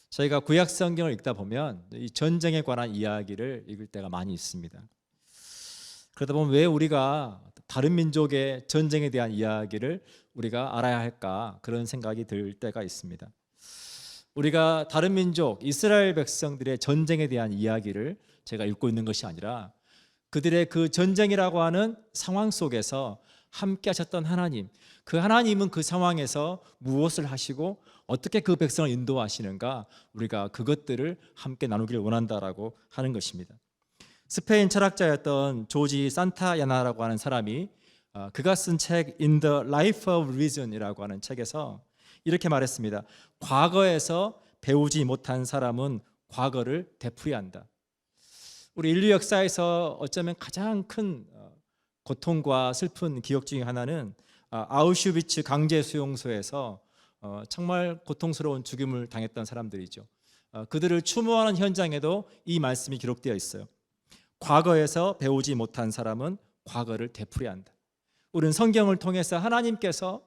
저희가 구약 성경을 읽다 보면 이 전쟁에 관한 이야기를 읽을 때가 많이 있습니다. 그러다 보면 왜 우리가 다른 민족의 전쟁에 대한 이야기를 우리가 알아야 할까, 그런 생각이 들 때가 있습니다. 우리가 다른 민족 이스라엘 백성들의 전쟁에 대한 이야기를 제가 읽고 있는 것이 아니라 그들의 그 전쟁이라고 하는 상황 속에서 함께 하셨던 하나님, 그 하나님은 그 상황에서 무엇을 하시고 어떻게 그 백성을 인도하시는가, 우리가 그것들을 함께 나누기를 원한다라고 하는 것입니다. 스페인 철학자였던 조지 산타야나라고 하는 사람이 그가 쓴 책 In the Life of Reason이라고 하는 책에서 이렇게 말했습니다. 과거에서 배우지 못한 사람은 과거를 되풀이한다. 우리 인류 역사에서 어쩌면 가장 큰 고통과 슬픈 기억 중에 하나는 아우슈비츠 강제 수용소에서 정말 고통스러운 죽임을 당했던 사람들이죠. 그들을 추모하는 현장에도 이 말씀이 기록되어 있어요. 과거에서 배우지 못한 사람은 과거를 되풀이한다. 우리는 성경을 통해서 하나님께서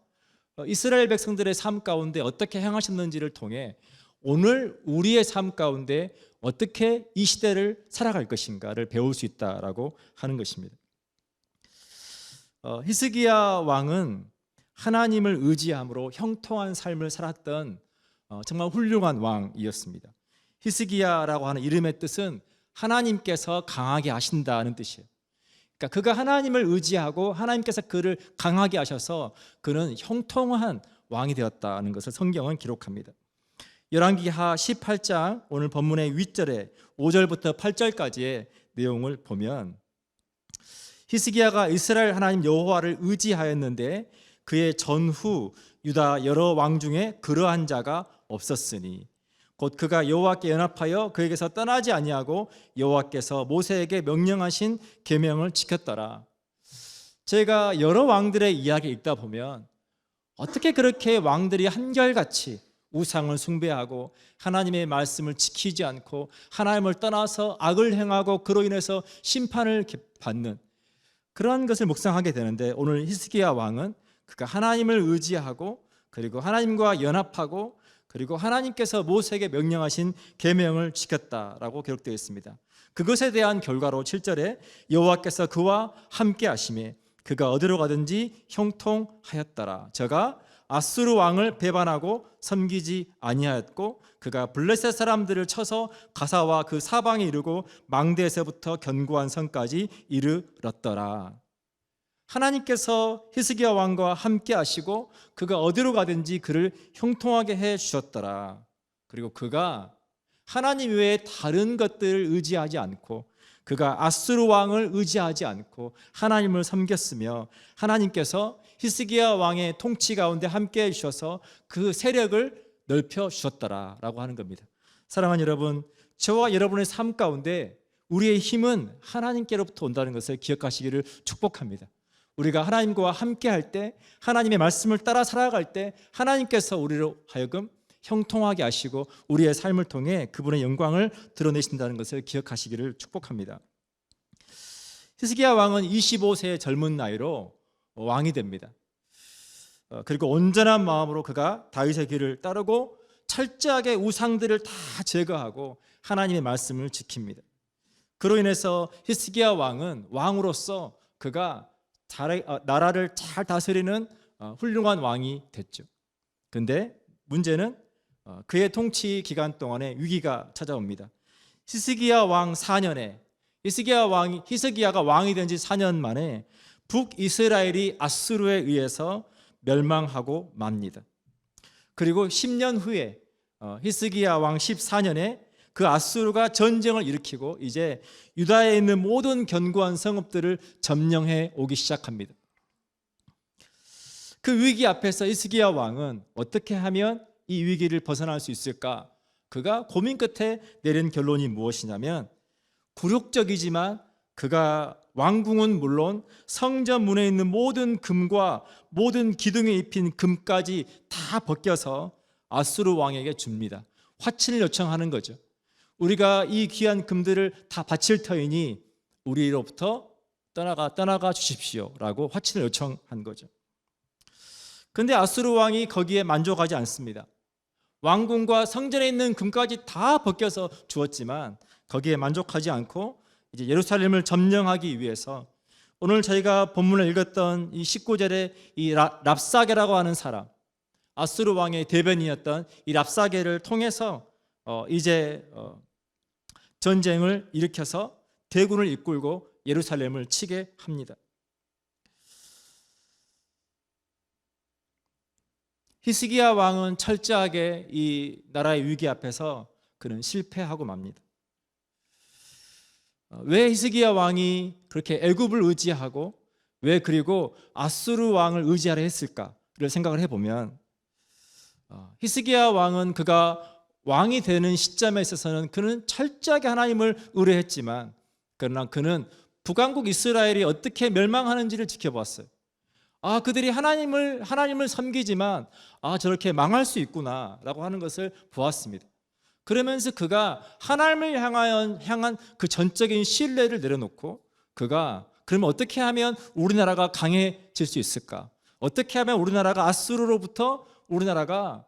이스라엘 백성들의 삶 가운데 어떻게 행하셨는지를 통해 오늘 우리의 삶 가운데 어떻게 이 시대를 살아갈 것인가를 배울 수 있다라고 하는 것입니다. 히스기야 왕은 하나님을 의지함으로 형통한 삶을 살았던 정말 훌륭한 왕이었습니다. 히스기야라고 하는 이름의 뜻은 하나님께서 강하게 하신다는 뜻이에요. 그러니까 그가 하나님을 의지하고 하나님께서 그를 강하게 하셔서 그는 형통한 왕이 되었다는 것을 성경은 기록합니다. 열왕기하 18장 오늘 본문의 윗절에 5절부터 8절까지의 내용을 보면 히스기야가 이스라엘 하나님 여호와를 의지하였는데 그의 전후 유다 여러 왕 중에 그러한 자가 없었으니 곧 그가 여호와께 연합하여 그에게서 떠나지 아니하고 여호와께서 모세에게 명령하신 계명을 지켰더라. 제가 여러 왕들의 이야기 읽다 보면 어떻게 그렇게 왕들이 한결같이 우상을 숭배하고 하나님의 말씀을 지키지 않고 하나님을 떠나서 악을 행하고 그로 인해서 심판을 받는 그런 것을 묵상하게 되는데, 오늘 히스기야 왕은 그가 하나님을 의지하고 그리고 하나님과 연합하고 그리고 하나님께서 모세에게 명령하신 계명을 지켰다라고 기록되어 있습니다. 그것에 대한 결과로 7절에 여호와께서 그와 함께 하심에 그가 어디로 가든지 형통하였더라. 저가 아수르 왕을 배반하고 섬기지 아니하였고 그가 블레셋 사람들을 쳐서 가사와 그 사방에 이르고 망대에서부터 견고한 성까지 이르렀더라. 하나님께서 히스기야 왕과 함께 하시고 그가 어디로 가든지 그를 형통하게 해 주셨더라. 그리고 그가 하나님 외에 다른 것들을 의지하지 않고 그가 아수르 왕을 의지하지 않고 하나님을 섬겼으며 하나님께서 히스기야 왕의 통치 가운데 함께 해주셔서 그 세력을 넓혀 주셨더라라고 하는 겁니다. 사랑하는 여러분, 저와 여러분의 삶 가운데 우리의 힘은 하나님께로부터 온다는 것을 기억하시기를 축복합니다. 우리가 하나님과 함께 할 때, 하나님의 말씀을 따라 살아갈 때 하나님께서 우리로 하여금 형통하게 하시고 우리의 삶을 통해 그분의 영광을 드러내신다는 것을 기억하시기를 축복합니다. 히스기야 왕은 25세의 젊은 나이로 왕이 됩니다. 그리고 온전한 마음으로 그가 다윗의 길을 따르고 철저하게 우상들을 다 제거하고 하나님의 말씀을 지킵니다. 그로 인해서 히스기야 왕은 왕으로서 그가 나라를 잘 다스리는 훌륭한 왕이 됐죠. 그런데 문제는 그의 통치 기간 동안에 위기가 찾아옵니다. 히스기야 왕 4년에 히스기야가 왕이 된 지 4년 만에 북이스라엘이 아수르에 의해서 멸망하고 맙니다. 그리고 10년 후에 히스기야 왕 14년에 그 아수르가 전쟁을 일으키고 이제 유다에 있는 모든 견고한 성읍들을 점령해 오기 시작합니다. 그 위기 앞에서 히스기야 왕은 어떻게 하면 이 위기를 벗어날 수 있을까? 그가 고민 끝에 내린 결론이 무엇이냐면, 굴욕적이지만 그가 왕궁은 물론 성전 문에 있는 모든 금과 모든 기둥에 입힌 금까지 다 벗겨서 아수르 왕에게 줍니다. 화친을 요청하는 거죠. 우리가 이 귀한 금들을 다 바칠 터이니 우리로부터 떠나가 주십시오라고 화친을 요청한 거죠. 그런데 아수르 왕이 거기에 만족하지 않습니다. 왕궁과 성전에 있는 금까지 다 벗겨서 주었지만 거기에 만족하지 않고 이제 예루살렘을 점령하기 위해서 오늘 저희가 본문을 읽었던 이 19절에 이 랍사게라고 하는 사람, 아수르 왕의 대변인이었던 이 랍사게를 통해서 이제 전쟁을 일으켜서 대군을 이끌고 예루살렘을 치게 합니다. 히스기야 왕은 철저하게 이 나라의 위기 앞에서 그는 실패하고 맙니다. 왜 히스기야 왕이 그렇게 애굽을 의지하고 왜 그리고 아수르 왕을 의지하려 했을까를 생각을 해보면 히스기야 왕은 그가 왕이 되는 시점에 있어서는 그는 철저하게 하나님을 의뢰했지만 그러나 그는 북왕국 이스라엘이 어떻게 멸망하는지를 지켜보았어요. 그들이 하나님을 섬기지만 저렇게 망할 수 있구나라고 하는 것을 보았습니다. 그러면서 그가 하나님을 향한 그 전적인 신뢰를 내려놓고 그가 그러면 어떻게 하면 우리나라가 강해질 수 있을까? 어떻게 하면 우리나라가 아수르로부터 우리가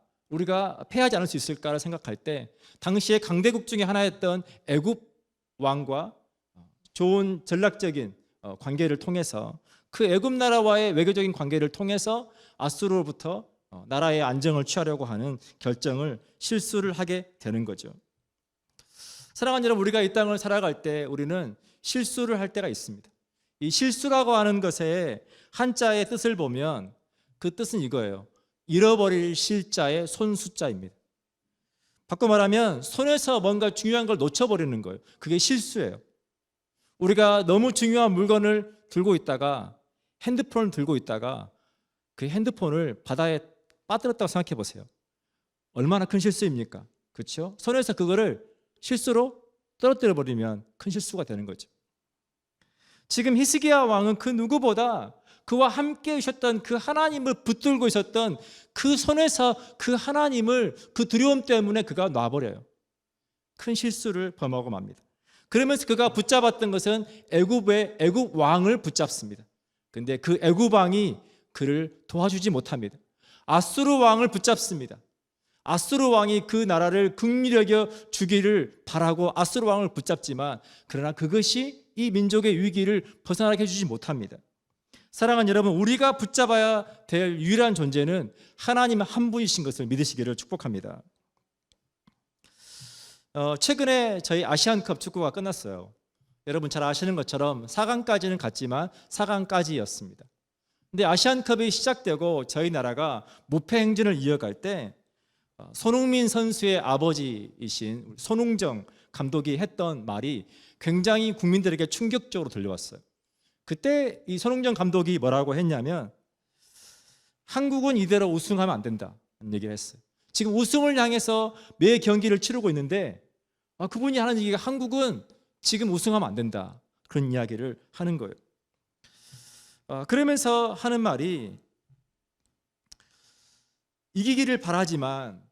패하지 않을 수 있을까를 생각할 때 당시의 강대국 중에 하나였던 애굽 왕과 좋은 전략적인 관계를 통해서 그 애굽 나라와의 외교적인 관계를 통해서 아수르로부터 나라의 안정을 취하려고 하는 실수를 하게 되는 거죠. 사랑하는 여러분, 우리가 이 땅을 살아갈 때 우리는 실수를 할 때가 있습니다. 이 실수라고 하는 것의 한자의 뜻을 보면 그 뜻은 이거예요. 잃어버릴 실자의 손수자입니다. 바꿔 말하면 손에서 뭔가 중요한 걸 놓쳐버리는 거예요. 그게 실수예요. 우리가 너무 중요한 물건을 들고 있다가 핸드폰을 들고 있다가 그 핸드폰을 바다에 빠뜨렸다고 생각해 보세요. 얼마나 큰 실수입니까? 그렇죠? 손에서 그거를 실수로 떨어뜨려 버리면 큰 실수가 되는 거죠. 지금 히스기야 왕은 그 누구보다 그와 함께 있었던 그 하나님을 붙들고 있었던 그 손에서 그 하나님을 그 두려움 때문에 그가 놔버려요. 큰 실수를 범하고 맙니다. 그러면서 그가 붙잡았던 것은 애굽 왕을 붙잡습니다. 근데 그 애굽 왕이 그를 도와주지 못합니다. 아수르 왕을 붙잡습니다. 아수르 왕이 그 나라를 긍휼히 여겨 주기를 바라고 아수르 왕을 붙잡지만 그러나 그것이 이 민족의 위기를 벗어나게 해주지 못합니다. 사랑하는 여러분, 우리가 붙잡아야 될 유일한 존재는 하나님 한 분이신 것을 믿으시기를 축복합니다. 최근에 저희 아시안컵 축구가 끝났어요. 여러분 잘 아시는 것처럼 4강까지는 갔지만 4강까지였습니다. 근데 아시안컵이 시작되고 저희 나라가 무패 행진을 이어갈 때 손흥민 선수의 아버지이신 손흥정 감독이 했던 말이 굉장히 국민들에게 충격적으로 들려왔어요. 그때 이 손흥정 감독이 뭐라고 했냐면 한국은 이대로 우승하면 안 된다는 얘기를 했어요. 지금 우승을 향해서 매 경기를 치르고 있는데 그분이 하는 얘기가 한국은 지금 우승하면 안 된다, 그런 이야기를 하는 거예요. 그러면서 하는 말이 이기기를 바라지만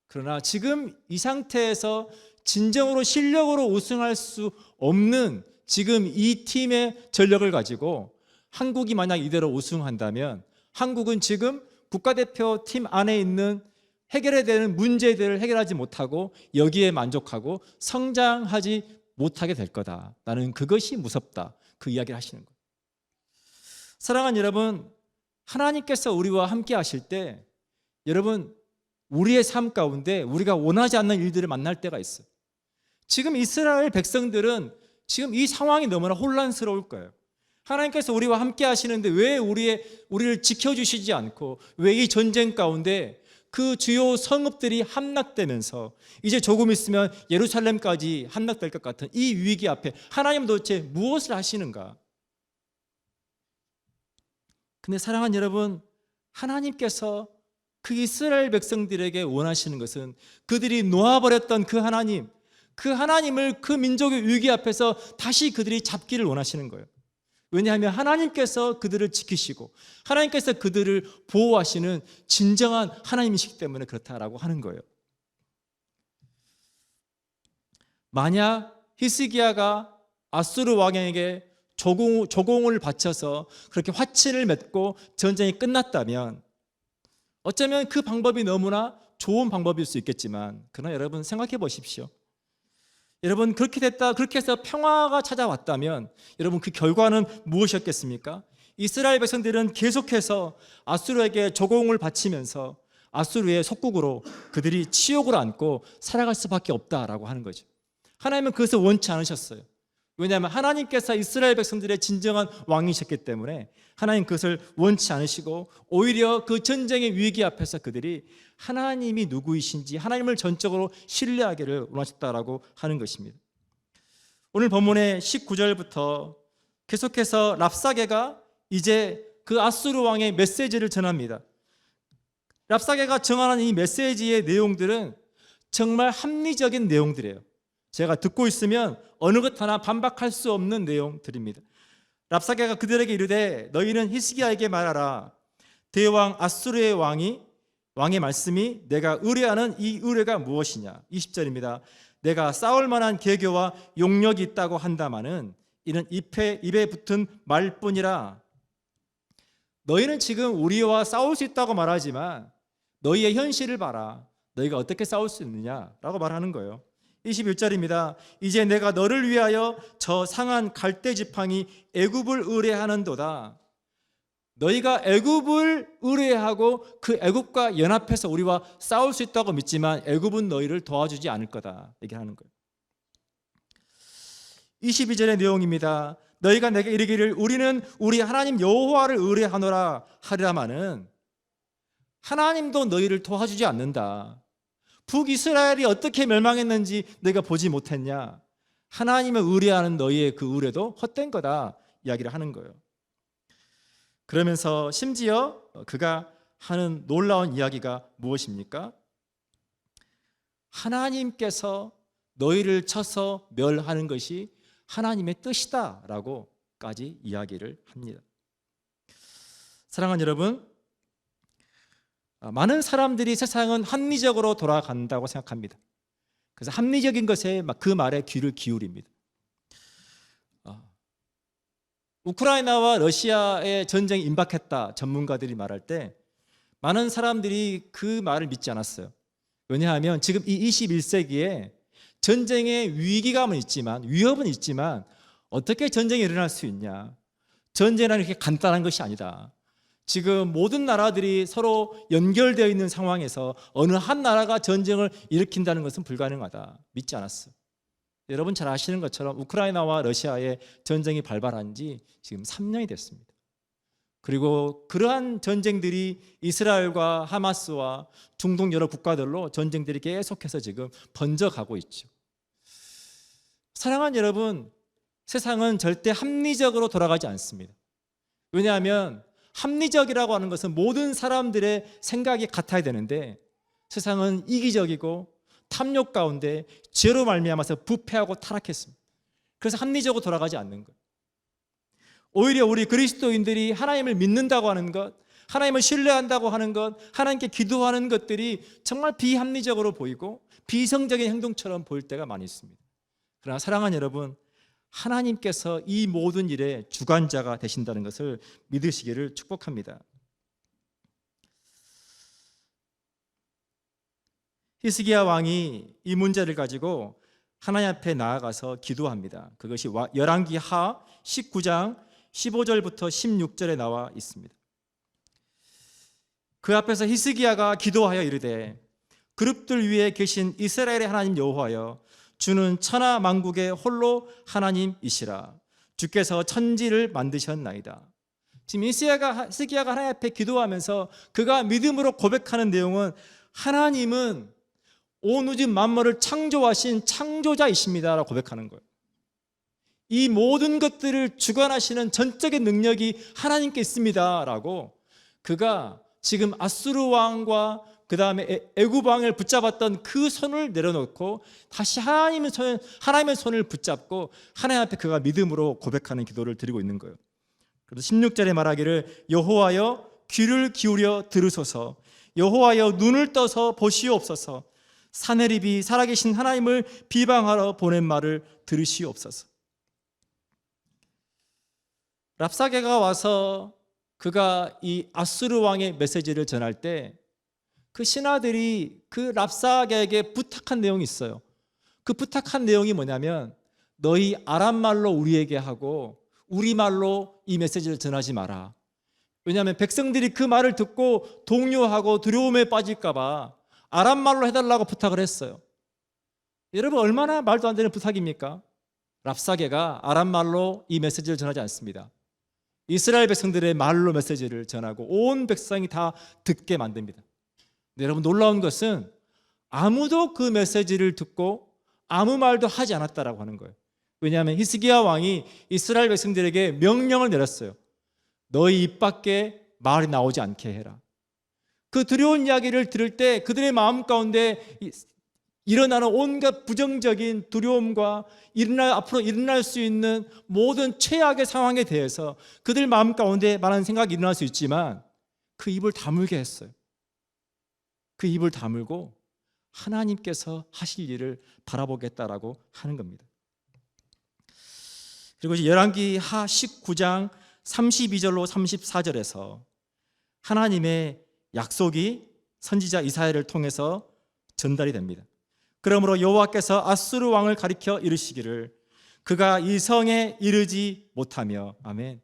그러나 지금 이 상태에서 진정으로 실력으로 우승할 수 없는 지금 이 팀의 전력을 가지고 한국이 만약 이대로 우승한다면 한국은 지금 국가대표 팀 안에 있는 해결해야 되는 문제들을 해결하지 못하고 여기에 만족하고 성장하지 못하게 될 거다. 나는 그것이 무섭다. 그 이야기를 하시는 거예요. 사랑하는 여러분, 하나님께서 우리와 함께 하실 때 여러분 우리의 삶 가운데 우리가 원하지 않는 일들을 만날 때가 있어요. 지금 이스라엘 백성들은 지금 이 상황이 너무나 혼란스러울 거예요. 하나님께서 우리와 함께 하시는데 왜 우리를 지켜주시지 않고 왜 이 전쟁 가운데 그 주요 성읍들이 함락되면서 이제 조금 있으면 예루살렘까지 함락될 것 같은 이 위기 앞에 하나님 도대체 무엇을 하시는가? 근데 사랑하는 여러분, 하나님께서 그 이스라엘 백성들에게 원하시는 것은 그들이 놓아버렸던 그 하나님을 그 민족의 위기 앞에서 다시 그들이 잡기를 원하시는 거예요. 왜냐하면 하나님께서 그들을 지키시고 하나님께서 그들을 보호하시는 진정한 하나님이시기 때문에 그렇다라고 하는 거예요. 만약 히스기야가 아수르 왕에게 조공을 바쳐서 그렇게 화친을 맺고 전쟁이 끝났다면 어쩌면 그 방법이 너무나 좋은 방법일 수 있겠지만, 그러나 여러분 생각해 보십시오. 여러분 그렇게 해서 평화가 찾아왔다면 여러분 그 결과는 무엇이었겠습니까? 이스라엘 백성들은 계속해서 아수르에게 조공을 바치면서 아수르의 속국으로 그들이 치욕을 안고 살아갈 수밖에 없다라고 하는 거죠. 하나님은 그것을 원치 않으셨어요. 왜냐하면 하나님께서 이스라엘 백성들의 진정한 왕이셨기 때문에 하나님 그것을 원치 않으시고, 오히려 그 전쟁의 위기 앞에서 그들이 하나님이 누구이신지 하나님을 전적으로 신뢰하기를 원하셨다라고 하는 것입니다. 오늘 본문의 19절부터 계속해서 랍사게가 이제 그 아수르 왕의 메시지를 전합니다. 랍사게가 정하는 이 메시지의 내용들은 정말 합리적인 내용들이에요. 제가 듣고 있으면 어느 것 하나 반박할 수 없는 내용들입니다. 랍사게가 그들에게 이르되 너희는 히스기야에게 말하라. 대왕 아수르의 왕의 말씀이 내가 의뢰하는 이 의뢰가 무엇이냐. 20절입니다. 내가 싸울 만한 계교와 용력이 있다고 한다마는 이는 입에 붙은 말뿐이라. 너희는 지금 우리와 싸울 수 있다고 말하지만 너희의 현실을 봐라. 너희가 어떻게 싸울 수 있느냐라고 말하는 거예요. 21절입니다. 이제 내가 너를 위하여 저 상한 갈대 지팡이 애굽을 의뢰하는도다. 너희가 애굽을 의뢰하고 그 애굽과 연합해서 우리와 싸울 수 있다고 믿지만 애굽은 너희를 도와주지 않을 거다 얘기하는 거예요. 22절의 내용입니다. 너희가 내게 이르기를 우리는 우리 하나님 여호와를 의뢰하노라 하리라마는 하나님도 너희를 도와주지 않는다. 북이스라엘이 어떻게 멸망했는지 너희가 보지 못했냐? 하나님을 의뢰하는 너희의 그 의뢰도 헛된 거다 이야기를 하는 거예요. 그러면서 심지어 그가 하는 놀라운 이야기가 무엇입니까? 하나님께서 너희를 쳐서 멸하는 것이 하나님의 뜻이다라고까지 이야기를 합니다. 사랑하는 여러분, 많은 사람들이 세상은 합리적으로 돌아간다고 생각합니다. 그래서 합리적인 것에 그 말에 귀를 기울입니다. 우크라이나와 러시아의 전쟁이 임박했다 전문가들이 말할 때 많은 사람들이 그 말을 믿지 않았어요. 왜냐하면 지금 이 21세기에 전쟁의 위기감은 있지만, 위협은 있지만 어떻게 전쟁이 일어날 수 있냐? 전쟁이라는 게 간단한 것이 아니다. 지금 모든 나라들이 서로 연결되어 있는 상황에서 어느 한 나라가 전쟁을 일으킨다는 것은 불가능하다. 믿지 않았어요. 여러분 잘 아시는 것처럼 우크라이나와 러시아의 전쟁이 발발한 지 지금 3년이 됐습니다. 그리고 그러한 전쟁들이 이스라엘과 하마스와 중동 여러 국가들로 전쟁들이 계속해서 지금 번져가고 있죠. 사랑하는 여러분, 세상은 절대 합리적으로 돌아가지 않습니다. 왜냐하면 합리적이라고 하는 것은 모든 사람들의 생각이 같아야 되는데 세상은 이기적이고 탐욕 가운데 죄로 말미암아서 부패하고 타락했습니다. 그래서 합리적으로 돌아가지 않는 것. 오히려 우리 그리스도인들이 하나님을 믿는다고 하는 것, 하나님을 신뢰한다고 하는 것, 하나님께 기도하는 것들이 정말 비합리적으로 보이고 비이성적인 행동처럼 보일 때가 많이 있습니다. 그러나 사랑하는 여러분, 하나님께서 이 모든 일의 주관자가 되신다는 것을 믿으시기를 축복합니다. 히스기야 왕이 이 문제를 가지고 하나님 앞에 나아가서 기도합니다. 그것이 열왕기하 19장 15절부터 16절에 나와 있습니다. 그 앞에서 히스기야가 기도하여 이르되 그룹들 위에 계신 이스라엘의 하나님 여호와여, 주는 천하 만국의 홀로 하나님이시라. 주께서 천지를 만드셨나이다. 지금 히스기야가 하나님 앞에 기도하면서 그가 믿음으로 고백하는 내용은 하나님은 온 우주 만물을 창조하신 창조자이십니다라고 고백하는 거예요. 이 모든 것들을 주관하시는 전적인 능력이 하나님께 있습니다라고 그가 지금 아수르 왕과 그 다음에 애굽 왕을 붙잡았던 그 손을 내려놓고 다시 하나님의 손을 붙잡고 하나님 앞에 그가 믿음으로 고백하는 기도를 드리고 있는 거예요. 그래서 16절에 말하기를 여호와여 귀를 기울여 들으소서, 여호와여 눈을 떠서 보시옵소서, 사내립이 살아계신 하나님을 비방하러 보낸 말을 들으시옵소서. 랍사게가 와서 그가 이 아수르 왕의 메시지를 전할 때 그 신하들이 그 랍사게에게 부탁한 내용이 있어요. 그 부탁한 내용이 뭐냐면 너희 아람말로 우리에게 하고 우리말로 이 메시지를 전하지 마라. 왜냐하면 백성들이 그 말을 듣고 동요하고 두려움에 빠질까 봐 아람말로 해달라고 부탁을 했어요. 여러분, 얼마나 말도 안 되는 부탁입니까? 랍사게가 아람말로 이 메시지를 전하지 않습니다. 이스라엘 백성들의 말로 메시지를 전하고 온 백성이 다 듣게 만듭니다. 근데 여러분, 놀라운 것은 아무도 그 메시지를 듣고 아무 말도 하지 않았다라고 하는 거예요. 왜냐하면 히스기야 왕이 이스라엘 백성들에게 명령을 내렸어요. 너희 입 밖에 말이 나오지 않게 해라. 그 두려운 이야기를 들을 때 그들의 마음 가운데 일어나는 온갖 부정적인 두려움과 앞으로 일어날 수 있는 모든 최악의 상황에 대해서 그들 마음 가운데 많은 생각이 일어날 수 있지만 그 입을 다물게 했어요. 그 입을 다물고 하나님께서 하실 일을 바라보겠다라고 하는 겁니다. 그리고 이제 열왕기 하 19장 32절로 34절에서 하나님의 약속이 선지자 이사야를 통해서 전달이 됩니다. 그러므로 여호와께서 아수르 왕을 가리켜 이르시기를 그가 이 성에 이르지 못하며 아멘.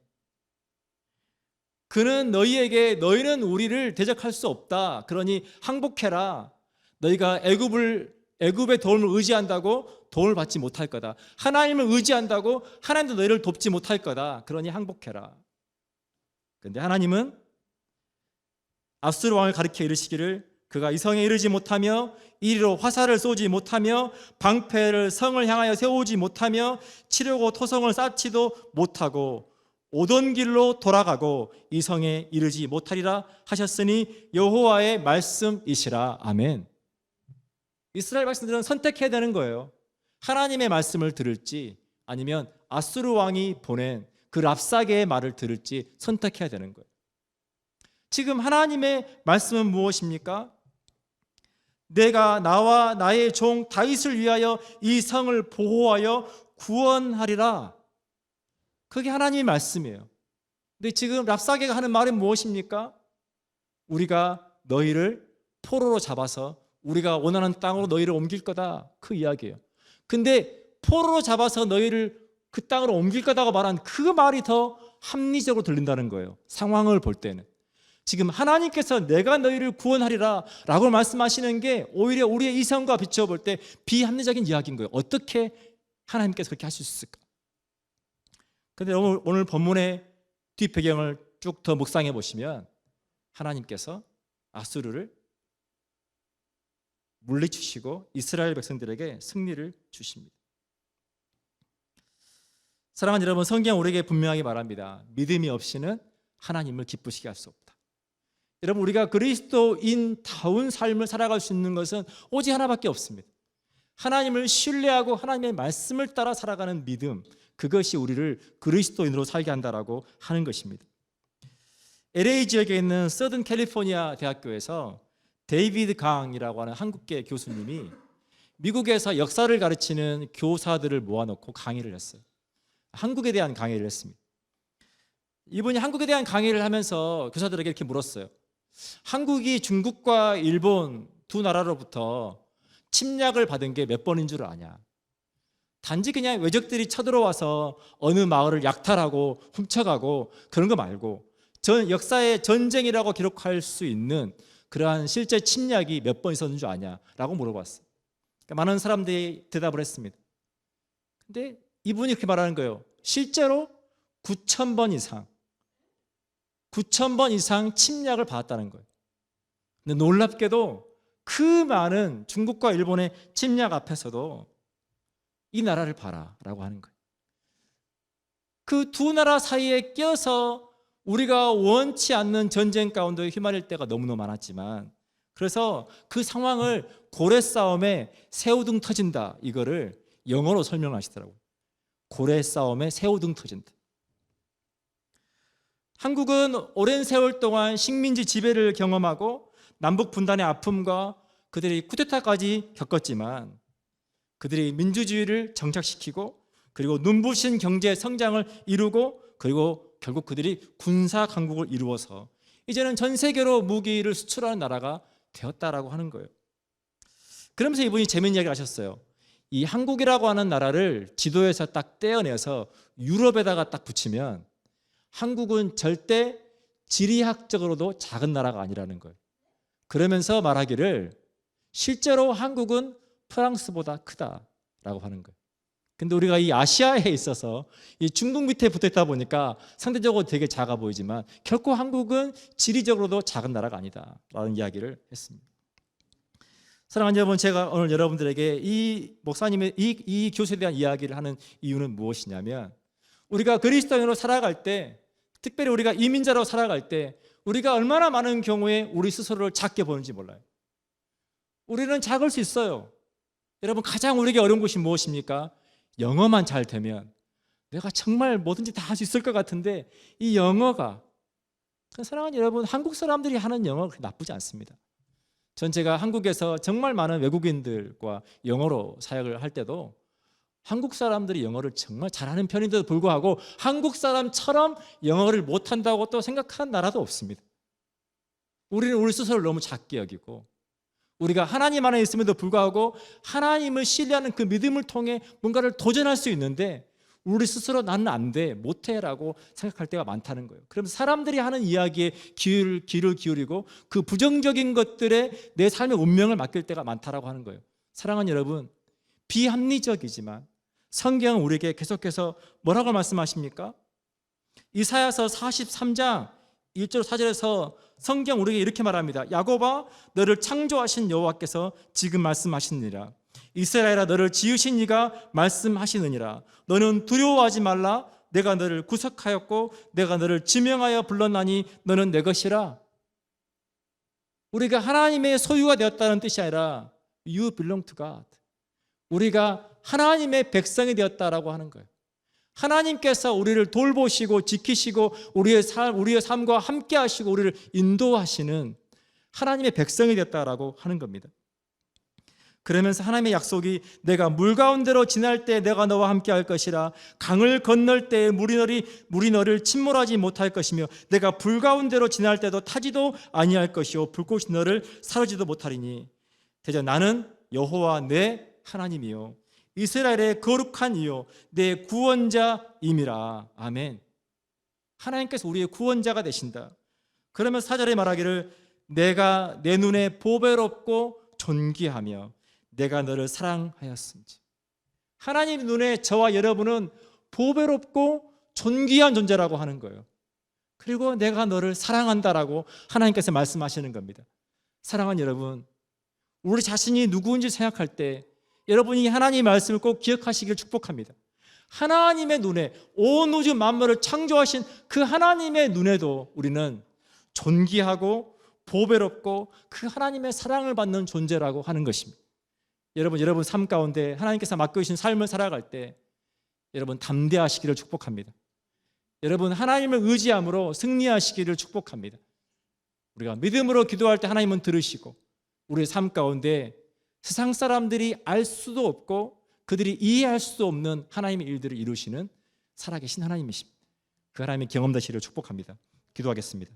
그는 너희는 우리를 대적할 수 없다. 그러니 항복해라. 너희가 애굽의 도움을 의지한다고 도움을 받지 못할 거다. 하나님을 의지한다고 하나님도 너희를 돕지 못할 거다. 그러니 항복해라. 그런데 하나님은 아수르 왕을 가리켜 이르시기를 그가 이 성에 이르지 못하며 이리로 화살을 쏘지 못하며 방패를 성을 향하여 세우지 못하며 치려고 토성을 쌓지도 못하고 오던 길로 돌아가고 이 성에 이르지 못하리라 하셨으니 여호와의 말씀이시라. 아멘. 이스라엘 백성들은 선택해야 되는 거예요. 하나님의 말씀을 들을지 아니면 아수르 왕이 보낸 그 랍사게의 말을 들을지 선택해야 되는 거예요. 지금 하나님의 말씀은 무엇입니까? 내가 나와 나의 종 다윗을 위하여 이 성을 보호하여 구원하리라. 그게 하나님의 말씀이에요. 근데 지금 랍사게가 하는 말은 무엇입니까? 우리가 너희를 포로로 잡아서 우리가 원하는 땅으로 너희를 옮길 거다. 그 이야기예요. 근데 포로로 잡아서 너희를 그 땅으로 옮길 거다고 말한 그 말이 더 합리적으로 들린다는 거예요. 상황을 볼 때는. 지금 하나님께서 내가 너희를 구원하리라 라고 말씀하시는 게 오히려 우리의 이성과 비춰볼 때 비합리적인 이야기인 거예요. 어떻게 하나님께서 그렇게 하실 수 있을까? 그런데 오늘 본문의 뒷배경을 쭉 더 묵상해 보시면 하나님께서 아수르를 물리치시고 이스라엘 백성들에게 승리를 주십니다. 사랑하는 여러분, 성경 우리에게 분명하게 말합니다. 믿음이 없이는 하나님을 기쁘시게 할 수 없다. 여러분, 우리가 그리스도인다운 삶을 살아갈 수 있는 것은 오직 하나밖에 없습니다. 하나님을 신뢰하고 하나님의 말씀을 따라 살아가는 믿음, 그것이 우리를 그리스도인으로 살게 한다라고 하는 것입니다. LA 지역에 있는 서든 캘리포니아 대학교에서 데이비드 강이라고 하는 한국계 교수님이 미국에서 역사를 가르치는 교사들을 모아놓고 강의를 했어요. 한국에 대한 강의를 했습니다. 이분이 한국에 대한 강의를 하면서 교사들에게 이렇게 물었어요. 한국이 중국과 일본 두 나라로부터 침략을 받은 게 몇 번인 줄 아냐? 단지 그냥 외적들이 쳐들어와서 어느 마을을 약탈하고 훔쳐가고 그런 거 말고 역사의 전쟁이라고 기록할 수 있는 그러한 실제 침략이 몇 번 있었는 줄 아냐? 라고 물어봤어요. 그러니까 많은 사람들이 대답을 했습니다. 근데 이분이 그렇게 말하는 거예요. 실제로 9,000번 이상 침략을 받았다는 거예요. 근데 놀랍게도 그 많은 중국과 일본의 침략 앞에서도 이 나라를 봐라 라고 하는 거예요. 그 두 나라 사이에 껴서 우리가 원치 않는 전쟁 가운데 휘말릴 때가 너무너무 많았지만, 그래서 그 상황을 고래 싸움에 새우등 터진다, 이거를 영어로 설명하시더라고요. 고래 싸움에 새우등 터진다. 한국은 오랜 세월 동안 식민지 지배를 경험하고 남북 분단의 아픔과 그들이 쿠데타까지 겪었지만 그들이 민주주의를 정착시키고 그리고 눈부신 경제 성장을 이루고 그리고 결국 그들이 군사 강국을 이루어서 이제는 전 세계로 무기를 수출하는 나라가 되었다라고 하는 거예요. 그러면서 이분이 재미있는 이야기를 하셨어요. 이 한국이라고 하는 나라를 지도에서 딱 떼어내서 유럽에다가 딱 붙이면 한국은 절대 지리학적으로도 작은 나라가 아니라는 거예요. 그러면서 말하기를 실제로 한국은 프랑스보다 크다라고 하는 거예요. 근데 우리가 이 아시아에 있어서 이 중국 밑에 붙어 있다 보니까 상대적으로 되게 작아 보이지만 결코 한국은 지리적으로도 작은 나라가 아니다라는 이야기를 했습니다. 사랑하는 여러분, 제가 오늘 여러분들에게 이 목사님의 이 교수에 대한 이야기를 하는 이유는 무엇이냐면, 우리가 그리스도인으로 살아갈 때, 특별히 우리가 이민자로 살아갈 때 우리가 얼마나 많은 경우에 우리 스스로를 작게 보는지 몰라요. 우리는 작을 수 있어요. 여러분, 가장 우리에게 어려운 것이 무엇입니까? 영어만 잘 되면 내가 정말 뭐든지 다 할 수 있을 것 같은데, 이 영어가, 사랑하는 여러분, 한국 사람들이 하는 영어가 그렇게 나쁘지 않습니다. 전 제가 한국에서 정말 많은 외국인들과 영어로 사역을 할 때도 한국 사람들이 영어를 정말 잘하는 편인데도 불구하고 한국 사람처럼 영어를 못한다고 또 생각하는 나라도 없습니다. 우리는 우리 스스로를 너무 작게 여기고, 우리가 하나님 안에 있음에도 불구하고 하나님을 신뢰하는 그 믿음을 통해 뭔가를 도전할 수 있는데 우리 스스로 나는 안 돼, 못해 라고 생각할 때가 많다는 거예요. 그럼 사람들이 하는 이야기에 귀를 기울이고 그 부정적인 것들에 내 삶의 운명을 맡길 때가 많다라고 하는 거예요. 사랑하는 여러분, 비합리적이지만 성경은 우리에게 계속해서 뭐라고 말씀하십니까? 이사야서 43장 1절 4절에서 성경 우리에게 이렇게 말합니다. 야곱아, 너를 창조하신 여호와께서 지금 말씀하시느니라. 이스라엘아, 너를 지으신 이가 말씀하시느니라. 너는 두려워하지 말라. 내가 너를 구속하였고 내가 너를 지명하여 불렀나니 너는 내 것이라. 우리가 하나님의 소유가 되었다는 뜻이 아니라 You belong to God. 우리가 하나님의 백성이 되었다라고 하는 거예요. 하나님께서 우리를 돌보시고 지키시고 우리의 삶과 함께 하시고 우리를 인도하시는 하나님의 백성이 되었다라고 하는 겁니다. 그러면서 하나님의 약속이 내가 물 가운데로 지날 때 내가 너와 함께 할 것이라. 강을 건널 때 물이 너를 침몰하지 못할 것이며 내가 불 가운데로 지날 때도 타지도 아니할 것이요 불꽃이 너를 사르지도 못하리니 대저 나는 여호와 내 하나님이요 이스라엘의 거룩한 이요 내 구원자임이라. 아멘. 하나님께서 우리의 구원자가 되신다. 그러면 4절에 말하기를 내가 내 눈에 보배롭고 존귀하며 내가 너를 사랑하였은지. 하나님 눈에 저와 여러분은 보배롭고 존귀한 존재라고 하는 거예요. 그리고 내가 너를 사랑한다라고 하나님께서 말씀하시는 겁니다. 사랑하는 여러분, 우리 자신이 누구인지 생각할 때 여러분이 하나님의 말씀을 꼭 기억하시기를 축복합니다. 하나님의 눈에, 온 우주 만물을 창조하신 그 하나님의 눈에도 우리는 존귀하고 보배롭고 그 하나님의 사랑을 받는 존재라고 하는 것입니다. 여러분 삶 가운데 하나님께서 맡겨주신 삶을 살아갈 때 여러분 담대하시기를 축복합니다. 여러분 하나님을 의지함으로 승리하시기를 축복합니다. 우리가 믿음으로 기도할 때 하나님은 들으시고 우리의 삶 가운데 세상 사람들이 알 수도 없고 그들이 이해할 수도 없는 하나님의 일들을 이루시는 살아계신 하나님이십니다. 그 하나님의 경험되시기를 축복합니다. 기도하겠습니다.